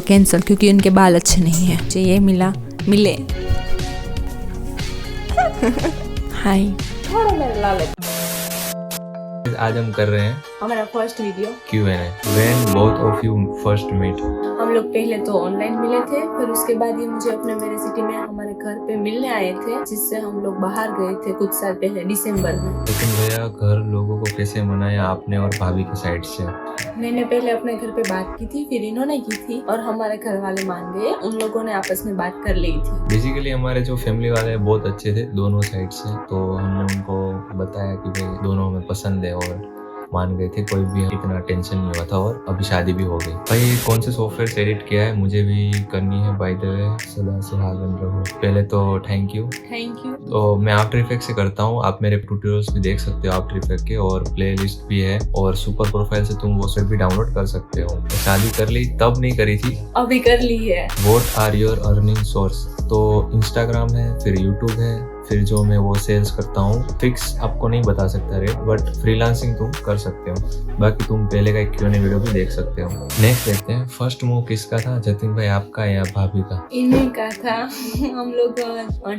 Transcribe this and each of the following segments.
Cancel क्योंकि उनके बाल अच्छे नहीं है। मुझे ये मिले हाय। आज हम कर रहे हैं हमारा first video Q&A when both of you first meet. हम लोग पहले तो ऑनलाइन मिले थे, फिर उसके बाद ये मुझे अपने मेरे सिटी में हमारे घर पे मिलने आए थे, जिससे हम लोग बाहर गए थे कुछ साल पहले दिसंबर में। लेकिन भैया घर लोगों को कैसे मनाया आपने और भाभी की साइड से? मैंने पहले अपने घर पे बात की थी, फिर इन्होंने की थी और हमारे घर वाले मान गए। उन लोगों ने आपस में बात कर ली थी। बेसिकली हमारे जो फैमिली वाले हैं बहुत अच्छे थे दोनों साइड से, तो हमने उनको बताया कि भाई दोनों हमें पसंद है और मान गए थे। कोई भी इतना टेंशन नहीं हुआ था और अभी शादी भी हो गई। भाई कौन से सॉफ्टवेयर से एडिट किया है मुझे भी करनी है, बाय द वे सदा सुहागन रहो। पहले तो थैंक यू। तो मैं आफ्टर इफेक्ट से करता हूँ, आप मेरे ट्यूटोरियल्स भी देख सकते हो आफ्टर इफेक्ट के, और प्लेलिस्ट भी है, और सुपर प्रोफाइल से तुम वो सब भी डाउनलोड कर सकते हो। तो शादी कर ली तब नहीं करी थी, अभी कर ली है। What are your earning source? तो इंस्टाग्राम है, फिर यूट्यूब है, फिर जो मैं वो सेल्स करता हूँ। फिक्स आपको नहीं बता सकता रेट, बट फ्रीलांसिंग तुम कर सकते हो। बाकी तुम पहले का एक Q&A वीडियो भी देख सकते हो। नेक्स्ट देखते हैं, फर्स्ट मूव किसका था? जतिन भाई आपका या भाभी का? इन्हीं का था। हम लोग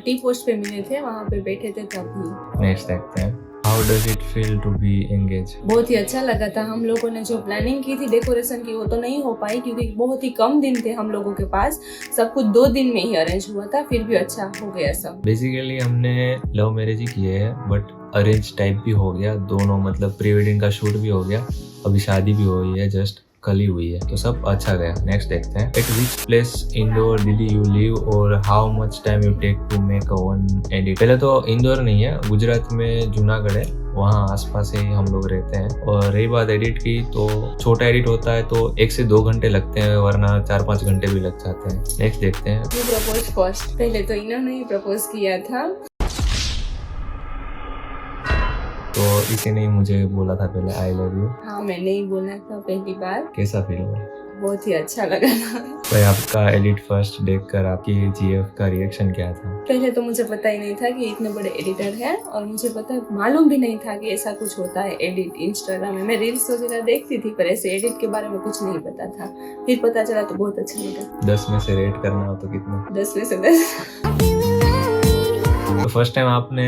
टी पोस्ट पे मिले थे, वहाँ पे बैठे थे तभी। नेक्स्ट देखते हैं, how does it feel to be engage? बहुत ही अच्छा लगा था। हम लोगों ने जो प्लानिंग की थी डेकोरेशन की, वो तो नहीं हो पाई क्योंकि बहुत ही कम दिन थे हम लोगों के पास। सब कुछ 2 दिन में ही अरेंज हुआ था, फिर भी अच्छा हो गया सब। बेसिकली हमने लव मैरिज ही किए है, बट अरेंज टाइप भी हो गया दोनों, मतलब प्री वेडिंग का शूट भी हो गया, अभी शादी भी हुई है, जस्ट कल ही हुई है, तो सब अच्छा गया। नेक्स्ट देखते हैं, at which place Indore did you live और how much time you take to make a one edit? पहले तो इंदौर नहीं है, गुजरात में जूनागढ़ है, वहाँ आसपास ही हम लोग रहते हैं। और रही बात एडिट की, तो छोटा एडिट होता है तो 1 से 2 घंटे लगते हैं, वरना 4-5 घंटे भी लग जाते हैं। नेक्स्ट देखते हैं, प्रपोज फर्स्ट। पहले तो इन्होंने ही प्रपोज किया था। तो इसी ने ही मुझे बोला था पहले आई लव यू। हाँ, मैंने ही बोला था पहली बार। कैसा फील हुआ? बहुत ही अच्छा लगा था। भाई आपका एडिट फर्स्ट देखकर आपकी जीएफ का रिएक्शन क्या था? पहले तो मुझे पता ही नहीं था कि इतने बड़े एडिटर हैं, और मुझे मालूम भी नहीं था कि ऐसा कुछ होता है एडिट। इंस्टाग्राम में मैं रील्स वगैरह देखती थी, पर ऐसे एडिट के बारे में कुछ नहीं पता था। फिर पता चला तो बहुत अच्छा लगा। 10 में से रेट करना हो तो कितना? 10 में से 10। तो फर्स्ट टाइम आपने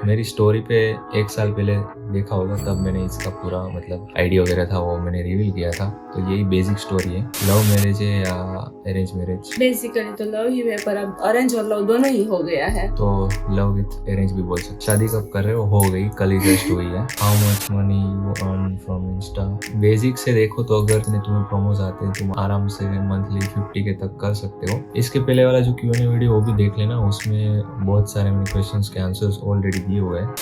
मेरी स्टोरी पे 1 साल पहले देखा होगा, तब मैंने इसका पूरा मतलब आइडिया वगैरह था वो मैंने रिवील किया था। तो यही बेसिक स्टोरी है। लव मैरिज है या अरेंज मैरिज? बेसिकली तो लव ही है, पर अब अरेंज और लव दोनों ही हो गया है। तो लव विथ अरेंज भी बोल सकते। शादी कब कर रहे हो गई, कल ही जस्ट हुई है। How much money you earn from Insta? Basic से देखो तो अगर तुम्हें प्रोमोज आते हैं, तुम आराम से मंथली 50 के तक कर सकते हो। इसके पहले वाला जो Q&A वीडियो वो भी देख लेना, उसमें बहुत सारे मैंने क्वेश्चंस के आंसर्स ऑलरेडी दिए हुए हैं।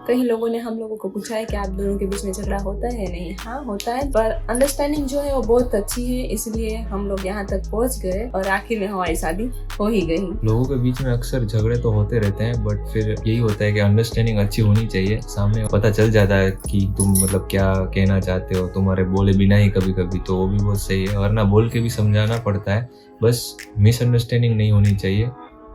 कई लोगों ने हम लोगों को पूछा है कि आप दोनों के बीच में झगड़ा होता है? नहीं, हाँ होता है, पर अंडरस्टैंडिंग जो है वो बहुत अच्छी है, इसलिए हम लोग यहाँ तक पहुँच गए और आखिर में हमारी शादी हो ही गई। लोगों के बीच में अक्सर झगड़े तो होते रहते हैं, बट फिर यही होता है कि अंडरस्टैंडिंग अच्छी होनी चाहिए। सामने पता चल जाता है कि तुम मतलब क्या कहना चाहते हो, तुम्हारे बोले बिना ही कभी कभी, तो वो भी बहुत सही है। वरना बोल के भी समझाना पड़ता है, बस मिसअंडरस्टैंडिंग नहीं होनी चाहिए,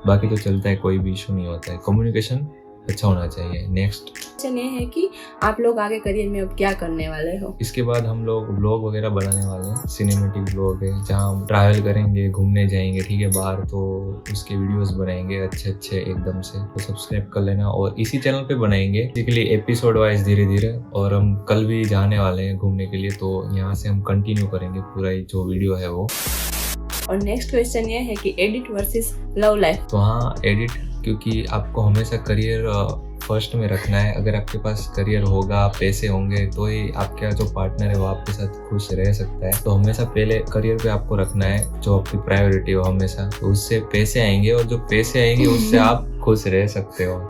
बाकी तो चलता है, कोई भी इशू नहीं होता है। कम्युनिकेशन अच्छा होना चाहिए। नेक्स्ट क्वेश्चन ये है कि आप लोग आगे करियर में अब क्या करने वाले हो? इसके बाद हम लोग ब्लॉग वगैरह बनाने वाले हैं। सिनेमेटिक ब्लॉग है जहाँ हम ट्रैवल करेंगे, घूमने जाएंगे, ठीक है, बाहर, तो उसके वीडियोस बनाएंगे अच्छे एकदम से। तो सब्सक्राइब कर लेना, और इसी चैनल पे बनाएंगे बेसिकली एपिसोड वाइज धीरे धीरे। और हम कल भी जाने वाले हैं घूमने के लिए, तो यहाँ से हम कंटिन्यू करेंगे पूरा जो वीडियो है वो। और नेक्स्ट क्वेश्चन ये है कि एडिट वर्सेस लव लाइफ। तो हाँ, एडिट, क्योंकि आपको हमेशा करियर फर्स्ट में रखना है। अगर आपके पास करियर होगा, पैसे होंगे, तो ही आपका जो पार्टनर है वो आपके साथ खुश रह सकता है। तो हमेशा पहले करियर पे आपको रखना है, जो आपकी प्रायोरिटी हो हमेशा। तो उससे पैसे आएंगे, और जो पैसे आएंगे उससे आप खुश रह सकते हो।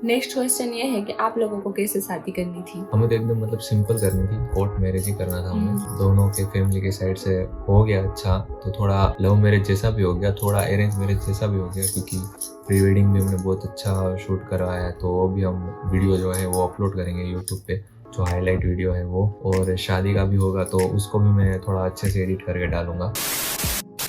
नेक्स्ट क्वेश्चन ये है कि आप लोगों को कैसे शादी करनी थी? हमें तो एकदम मतलब सिंपल करनी थी, कोर्ट मैरिज ही करना था हमें। दोनों के फैमिली के साइड से हो गया अच्छा, तो थोड़ा लव मैरिज जैसा भी हो गया, थोड़ा अरेंज मैरिज जैसा भी हो गया, क्योंकि प्री वेडिंग भी हमने बहुत अच्छा शूट करवाया है। तो वो भी हम वीडियो जो है वो अपलोड करेंगे यूट्यूब पे, जो हाईलाइट वीडियो है वो। और शादी का भी होगा तो उसको भी मैं थोड़ा अच्छे से एडिट करके डालूंगा।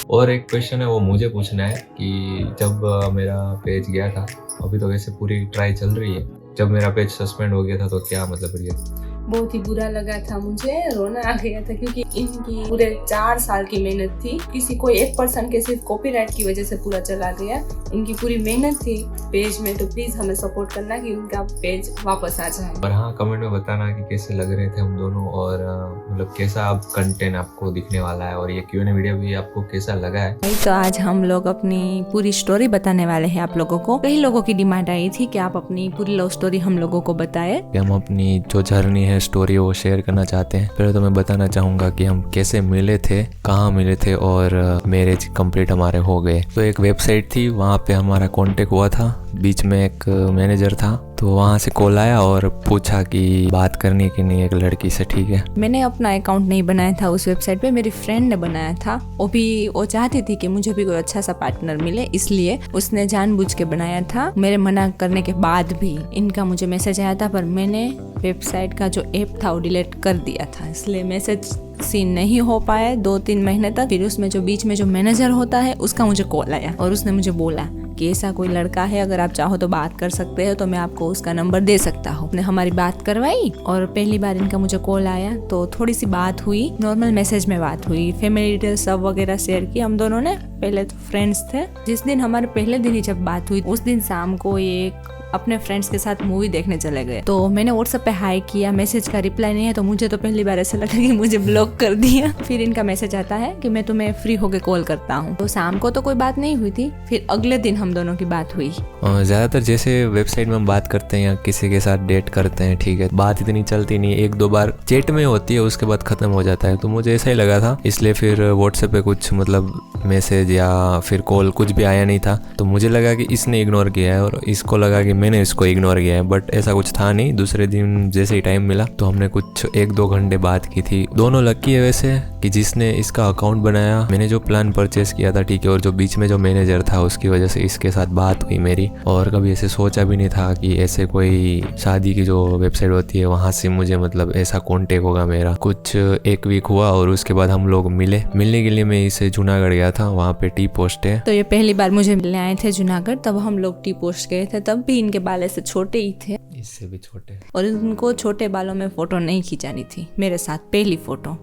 और एक क्वेश्चन है वो मुझे पूछना है कि जब मेरा पेज गया था, अभी तो वैसे पूरी ट्राई चल रही है, जब मेरा पेज सस्पेंड हो गया था तो क्या मतलब रिएक्ट? बहुत ही बुरा लगा था, मुझे रोना आ गया था क्योंकि इनकी पूरे 4 साल की मेहनत थी। किसी कोई एक पर्सन के सिर्फ कॉपीराइट की वजह से पूरा चला गया। इनकी पूरी मेहनत थी पेज में, तो प्लीज हमें सपोर्ट करना कि उनका पेज वापस आ जाए। और हाँ, कमेंट में बताना कि कैसे लग रहे थे हम दोनों, और मतलब कैसा अब कंटेंट आपको दिखने वाला है, और ये Q&A वीडियो भी आपको कैसा लगा है। तो आज हम लोग अपनी पूरी स्टोरी बताने वाले हैं आप लोगों को। कई लोगों की डिमांड आई थी कि आप अपनी पूरी लव स्टोरी हम लोगों को बताएं। कि हम अपनी जो जर्नी है, स्टोरी वो शेयर करना चाहते हैं। पहले तो मैं बताना चाहूँगा कि हम कैसे मिले थे, कहाँ मिले थे, और मैरिज कंप्लीट हमारे हो गए। तो एक वेबसाइट थी, वहाँ पे हमारा कांटेक्ट हुआ था। बीच में एक मैनेजर था, तो वहाँ से कॉल आया और पूछा कि बात करनी है कि नहीं एक लड़की से, ठीक है। मैंने अपना अकाउंट नहीं बनाया था उस वेबसाइट पे, मेरी फ्रेंड ने बनाया था। वो चाहती थी कि मुझे भी कोई अच्छा सा पार्टनर मिले, इसलिए उसने जानबूझ के बनाया था। मेरे मना करने के बाद भी इनका मुझे मैसेज आया था, पर मैंने वेबसाइट का जो ऐप था वो डिलीट कर दिया था, इसलिए मैसेज सीन नहीं हो पाया 2-3 महीने तक। फिर उसमें जो बीच में जो मैनेजर होता है उसका मुझे कॉल आया और उसने मुझे बोला कि ऐसा कोई लड़का है, अगर आप चाहो तो बात कर सकते हो, तो मैं आपको उसका नंबर दे सकता हूँ। ने हमारी बात करवाई और पहली बार इनका मुझे कॉल आया तो थोड़ी सी बात हुई, नॉर्मल मैसेज में बात हुई, फैमिली डिटेल्स सब वगैरह शेयर की हम दोनों ने। पहले तो फ्रेंड्स थे। जिस दिन हमारे पहले दिन ही जब बात हुई उस दिन शाम को एक अपने फ्रेंड्स के साथ मूवी देखने चले गए। तो मैंने व्हाट्सएप पे हाई किया, मैसेज का रिप्लाई नहीं है, तो मुझे तो पहली बार ऐसा लगा कि मुझे ब्लॉक कर दिया। फिर इनका मैसेज आता है कि मैं तुम्हें फ्री होके कॉल करता हूँ। तो शाम को तो कोई बात नहीं हुई थी, फिर अगले दिन हम दोनों की बात हुई। ज़्यादातर जैसे वेबसाइट में हम बात करते हैं या किसी के साथ डेट करते हैं, ठीक है, बात इतनी चलती नहीं, 1-2 बार चैट में होती है, उसके बाद खत्म हो जाता है। तो मुझे ऐसा ही लगा था, इसलिए फिर व्हाट्सएप पे कुछ मतलब मैसेज या फिर कॉल कुछ भी आया नहीं था। तो मुझे लगा कि इसने इग्नोर किया है और इसको लगा कि मैंने इसको इग्नोर किया है, बट ऐसा कुछ था नहीं। दूसरे दिन जैसे ही टाइम मिला तो हमने कुछ 1-2 घंटे बात की थी। दोनों लकी है वैसे कि जिसने इसका अकाउंट बनाया, मैंने जो प्लान परचेस किया था, ठीक है, और जो बीच में जो मैनेजर था उसकी वजह से इसके साथ बात हुई मेरी। और कभी ऐसे सोचा भी नहीं था कि ऐसे कोई शादी की जो वेबसाइट होती है वहाँ से मुझे मतलब ऐसा कॉन्टेक्ट होगा मेरा। कुछ 1 वीक हुआ और उसके बाद हम लोग मिलने के लिए मैं इसे जूनागढ़ गया था, वहाँ पे टी पोस्ट है। तो ये पहली बार मुझे मिलने आए थे जूनागढ़, तब हम लोग टी पोस्ट गए थे। तब भी इनके बाल ऐसे छोटे ही थे, इससे भी छोटे, और उनको छोटे बालों में फोटो नहीं खिंचानी थी मेरे साथ, पहली फोटो।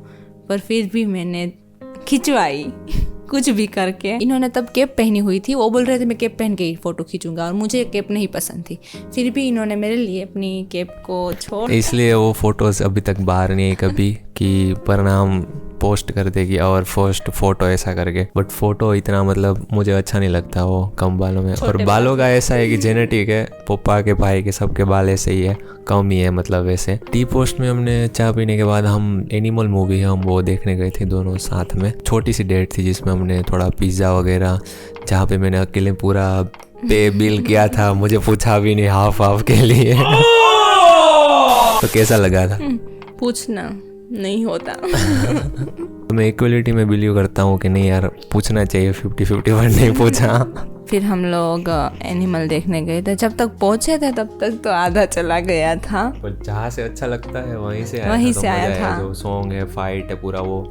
पर फिर भी मैंने खिंचवाई कुछ भी करके। इन्होंने तब कैप पहनी हुई थी, वो बोल रहे थे मैं कैप पहन के ही फोटो खींचूंगा, और मुझे कैप नहीं पसंद थी। फिर भी इन्होंने मेरे लिए अपनी कैप को छोड़, इसलिए वो फोटोज अभी तक बाहर नहीं है कभी कि परिणाम पोस्ट कर देगी और फर्स्ट फोटो ऐसा करके। बट फोटो इतना मतलब मुझे अच्छा नहीं लगता वो कम बालों में। और बालों का ऐसा है कि जेनेटिक है, पप्पा के भाई के सबके बाल ऐसे ही है, कम ही है मतलब वैसे। टी पोस्ट में हमने चाय पीने के बाद हम एनिमल मूवी है, हम वो देखने गए थे दोनों साथ में। छोटी सी डेट थी जिसमें हमने थोड़ा पिज्ज़ा वगैरह, जहाँ पे मैंने अकेले पूरा पे बिल किया था, मुझे पूछा भी नहीं हाफ के लिए। तो कैसा लगा था? पूछना नहीं होता। तो मैं इक्वलिटी में बिलीव करता हूँ कि नहीं यार, पूछना चाहिए, 50-50 बार नहीं पूछा। फिर हम लोग एनिमल देखने गए थे। जब तक पहुंचे थे तब तक तो आधा चला गया था, पर जहाँ से अच्छा लगता है वहीं से आया था। जो सॉन्ग है, फाइट है, पूरा वो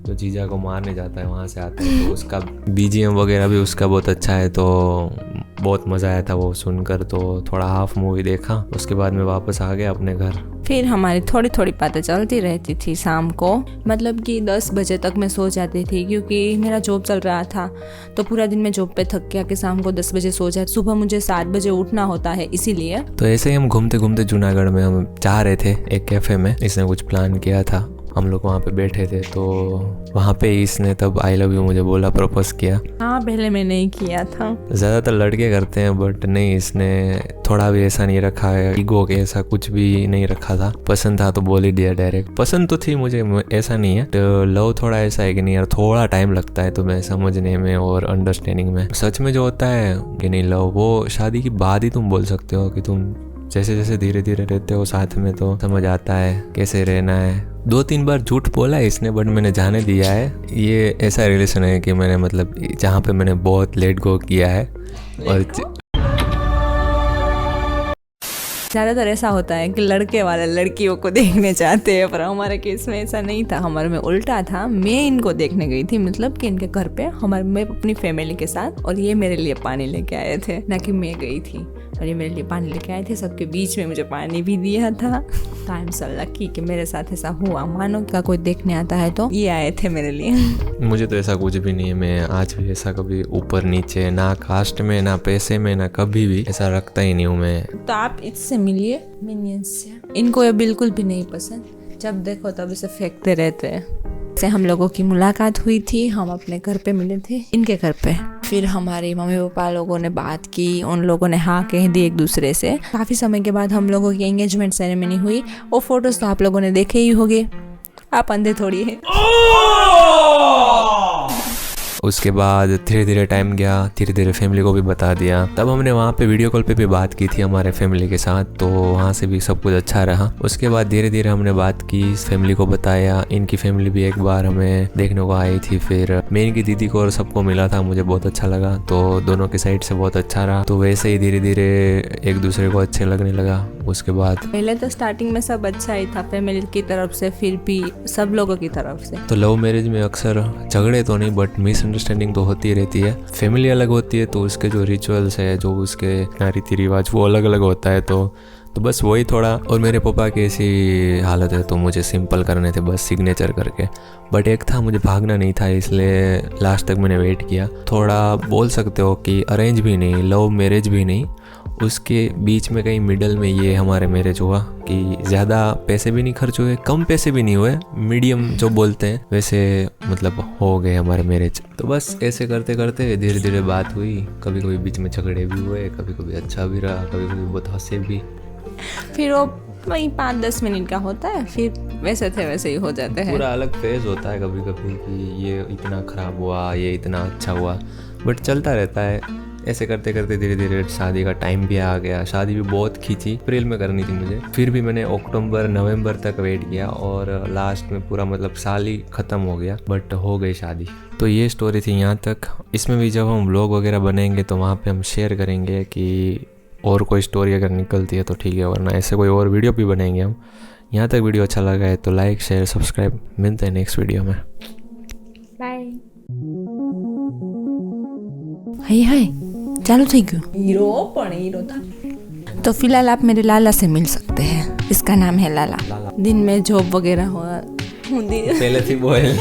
जो जीजा को मारने जाता है वहाँ से आता है, तो उसका BGM वगैरह भी उसका बहुत अच्छा है। तो बहुत मज़ा आया था वो सुनकर। तो थोड़ा हाफ मूवी देखा, उसके बाद मैं वापस आ गया अपने घर। फिर हमारी थोड़ी थोड़ी बातें चलती रहती थी शाम को, मतलब कि 10 बजे तक मैं सो जाती थी, क्योंकि मेरा जॉब चल रहा था। तो पूरा दिन मैं जॉब पे थक के शाम को 10 बजे सो जाती, सुबह मुझे 7 बजे उठना होता है, इसीलिए। तो ऐसे ही हम घूमते घूमते जूनागढ़ में हम जा रहे थे एक कैफ़े में, इसने कुछ प्लान किया था, हम लोग वहाँ पे बैठे थे। तो वहाँ पे इसने तब आई लव यू मुझे बोला, प्रपोज किया। हाँ, पहले मैं नहीं किया था। ज़्यादातर लड़के करते हैं, बट नहीं, इसने थोड़ा भी ऐसा नहीं रखा है, ईगो के ऐसा कुछ भी नहीं रखा था। पसंद था तो बोल ही दिया डायरेक्ट। पसंद तो थी मुझे, ऐसा नहीं है। तो लव थोड़ा ऐसा है कि नहीं यार, थोड़ा टाइम लगता है तुम्हें समझने में और अंडरस्टैंडिंग में। सच में जो होता है कि नहीं लव, वो शादी के बाद ही तुम बोल सकते हो कि तुम जैसे जैसे धीरे धीरे रहते हो साथ में तो समझ आता है कैसे रहना है। 2-3 बार झूठ बोला है इसने, बट मैंने जाने दिया है। ये ऐसा रिलेशन है कि मैंने मतलब जहाँ पे मैंने बहुत लेट गो किया है। और ज़्यादातर ऐसा होता है कि लड़के वाले लड़कियों को देखने चाहते हैं, पर हमारे केस में ऐसा नहीं था। हमारे में उल्टा था, मैं इनको देखने गई थी, मतलब कि इनके घर पे मैं अपनी फैमिली के साथ, और ये मेरे लिए पानी लेके आए थे, ना कि मैं गई थी। और ये मेरे लिए पानी लेके आए थे, सबके बीच में मुझे पानी भी दिया था। तो आई एम सो लकी कि मेरे साथ ऐसा हुआ। मानो का कोई देखने आता है तो ये आए थे मेरे लिए। मुझे तो ऐसा कुछ भी नहीं है, मैं आज भी ऐसा कभी ऊपर नीचे, ना कास्ट में ना पैसे में ना कभी भी ऐसा रखता ही नहीं हूँ मैं। तो आप इससे मिलिए, मिनियंस से। इनको ये बिल्कुल भी नहीं पसंद, जब देखो तब इसे फेंकते रहते हैं। से हम लोगों की मुलाकात हुई थी, हम अपने घर पे मिले थे, इनके घर पे। फिर हमारी मम्मी पापा लोगों ने बात की, उन लोगों ने हाँ कह दी एक दूसरे से। काफ़ी समय के बाद हम लोगों की एंगेजमेंट सेरेमनी हुई। वो फोटोज तो आप लोगों ने देखे ही होंगे, आप अंधे थोड़ी हैं। उसके बाद धीरे धीरे टाइम गया, धीरे धीरे फैमिली को भी बता दिया। तब हमने वहाँ पे वीडियो कॉल पे भी बात की थी हमारे फैमिली के साथ, तो वहाँ से भी सब कुछ अच्छा रहा। उसके बाद धीरे धीरे हमने बात की, फैमिली को बताया। इनकी फैमिली भी एक बार हमें देखने को आई थी। फिर मैं इनकी दीदी को और सबको मिला था, मुझे बहुत अच्छा लगा, तो दोनों की साइड से बहुत अच्छा रहा। तो वैसे ही धीरे धीरे एक दूसरे को अच्छे लगने लगा। उसके बाद पहले तो स्टार्टिंग में सब अच्छा ही था फैमिली की तरफ से, फिर भी सब लोगों की तरफ से। तो लव मैरिज में अक्सर झगड़े तो नहीं बट मिसअंडरस्टैंडिंग तो होती रहती है। फैमिली अलग होती है तो उसके जो रिचुअल्स है, जो उसके रीति रिवाज, वो अलग अलग होता है। तो बस वही थोड़ा। और मेरे पापा की ऐसी हालत है तो मुझे सिंपल करने थे बस सिग्नेचर करके। बट एक था, मुझे भागना नहीं था, इसलिए लास्ट तक मैंने वेट किया। थोड़ा बोल सकते हो कि अरेंज भी नहीं, लव मैरिज भी नहीं, उसके बीच में कहीं मिडल में ये हमारे मैरिज हुआ कि ज़्यादा पैसे भी नहीं खर्च हुए, कम पैसे भी नहीं हुए, मीडियम जो बोलते हैं वैसे मतलब हो गए हमारे मैरिज। तो बस ऐसे करते करते धीरे धीरे बात हुई। कभी कभी बीच में झगड़े भी हुए, कभी कभी अच्छा भी रहा, कभी कभी बहुत हंसे भी। फिर वो वही 5-10 मिनट का होता है, फिर वैसे थे वैसे ही हो जाते हैं। पूरा अलग फेज होता है कभी कभी कि ये इतना ख़राब हुआ, ये इतना अच्छा हुआ, बट चलता रहता है। ऐसे करते करते धीरे धीरे शादी का टाइम भी आ गया। शादी भी बहुत खींची, अप्रैल में करनी थी मुझे, फिर भी मैंने अक्टूबर नवंबर तक वेट किया और लास्ट में पूरा मतलब साल ही ख़त्म हो गया, बट हो गई शादी। तो ये स्टोरी थी यहाँ तक। इसमें भी जब हम व्लॉग वगैरह बनेंगे तो वहाँ पे हम शेयर करेंगे कि और कोई स्टोरी अगर निकलती है तो ठीक है, वरना ऐसे कोई और वीडियो भी बनाएंगे हम। यहाँ तक वीडियो अच्छा लगा है तो लाइक शेयर सब्सक्राइब। मिलते हैं नेक्स्ट वीडियो में। बाय। हाय चालू थी क्यों? हीरो था। तो फिलहाल आप मेरे लाला से मिल सकते हैं, इसका नाम है लाला। दिन में जॉब वगैरह हो पहले थी बोयल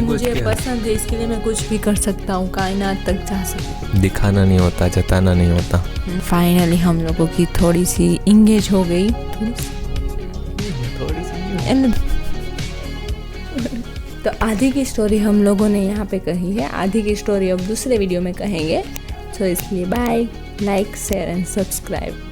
मुझे पसंद है, इसके लिए मैं कुछ भी कर सकता हूँ, कायनात तक जा सकता हूँ। दिखाना नहीं होता, जताना नहीं होता। फाइनली हम लोगों की थोड़ी सी इंगेज हो गई, तो आधी की स्टोरी हम लोगों ने यहाँ पे कही है, आधी की स्टोरी अब दूसरे वीडियो में कहेंगे। तो इसलिए bye, like share and subscribe.